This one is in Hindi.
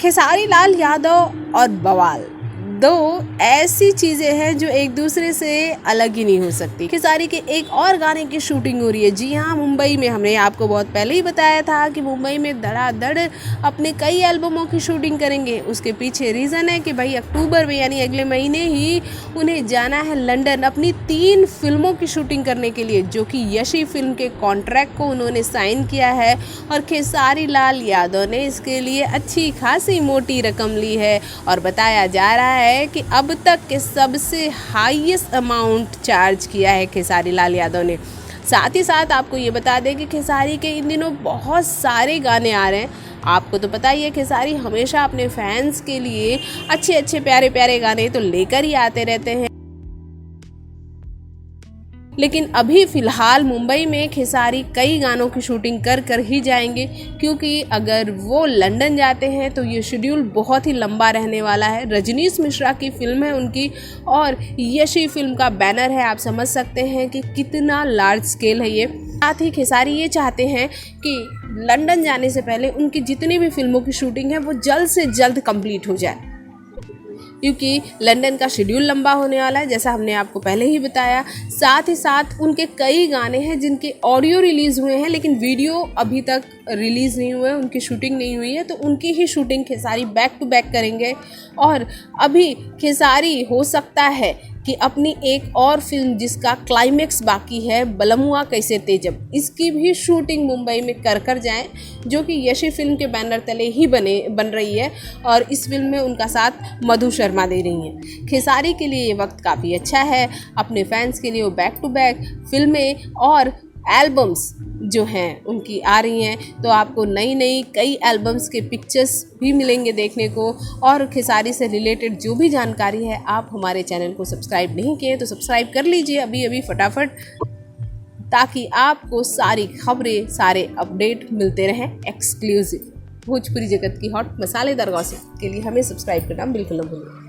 खेसारी लाल यादव और बवाल दो ऐसी चीज़ें हैं जो एक दूसरे से अलग ही नहीं हो सकती। खेसारी के एक और गाने की शूटिंग हो रही है। जी हाँ, मुंबई में। हमने आपको बहुत पहले ही बताया था कि मुंबई में धड़ाधड़ अपने कई एल्बमों की शूटिंग करेंगे। उसके पीछे रीज़न है कि भाई अक्टूबर में यानी अगले महीने ही उन्हें जाना है लंदन अपनी 3 फिल्मों की शूटिंग करने के लिए, जो कि यशी फिल्म के कॉन्ट्रैक्ट को उन्होंने साइन किया है और खेसारी लाल यादव ने इसके लिए अच्छी खासी मोटी रकम ली है। और बताया जा रहा है कि अब तक के सबसे हाईएस्ट अमाउंट चार्ज किया है खेसारी लाल यादव ने। साथ ही साथ आपको ये बता दें कि खेसारी के इन दिनों बहुत सारे गाने आ रहे हैं। आपको तो पता ही है खेसारी हमेशा अपने फैंस के लिए अच्छे अच्छे प्यारे प्यारे गाने तो लेकर ही आते रहते हैं। लेकिन अभी फ़िलहाल मुंबई में खेसारी कई गानों की शूटिंग कर ही जाएंगे, क्योंकि अगर वो लंदन जाते हैं तो ये शेड्यूल बहुत ही लंबा रहने वाला है। रजनीश मिश्रा की फ़िल्म है उनकी और यशी फिल्म का बैनर है। आप समझ सकते हैं कि कितना लार्ज स्केल है ये। साथ ही खेसारी ये चाहते हैं कि लंदन जाने से पहले उनकी जितनी भी फिल्मों की शूटिंग है वो जल्द से जल्द कंप्लीट हो जाए, क्योंकि लंदन का शेड्यूल लंबा होने वाला है, जैसा हमने आपको पहले ही बताया। साथ ही साथ उनके कई गाने हैं जिनके ऑडियो रिलीज़ हुए हैं लेकिन वीडियो अभी तक रिलीज़ नहीं हुए, उनकी शूटिंग नहीं हुई है, तो उनकी ही shooting Khesari back to back करेंगे। और अभी खेसारी हो सकता है कि अपनी एक और फिल्म जिसका क्लाइमेक्स बाकी है, बलमुआ कैसे तेजब, इसकी भी शूटिंग मुंबई में कर जाएं, जो कि यशी फिल्म के बैनर तले ही बन रही है। और इस फिल्म में उनका साथ मधु शर्मा दे रही हैं। खेसारी के लिए ये वक्त काफ़ी अच्छा है। अपने फैंस के लिए वो बैक टू बैक फिल्में और एल्बम्स जो हैं उनकी आ रही हैं, तो आपको नई कई एल्बम्स के पिक्चर्स भी मिलेंगे देखने को। और खेसारी से रिलेटेड जो भी जानकारी है, आप हमारे चैनल को सब्सक्राइब नहीं किए तो सब्सक्राइब कर लीजिए अभी फटाफट, ताकि आपको सारी खबरें, सारे अपडेट मिलते रहें एक्सक्लूसिव। भोजपुरी जगत की हॉट मसालेदार गॉसिप के लिए हमें सब्सक्राइब करना बिल्कुल न भूलें।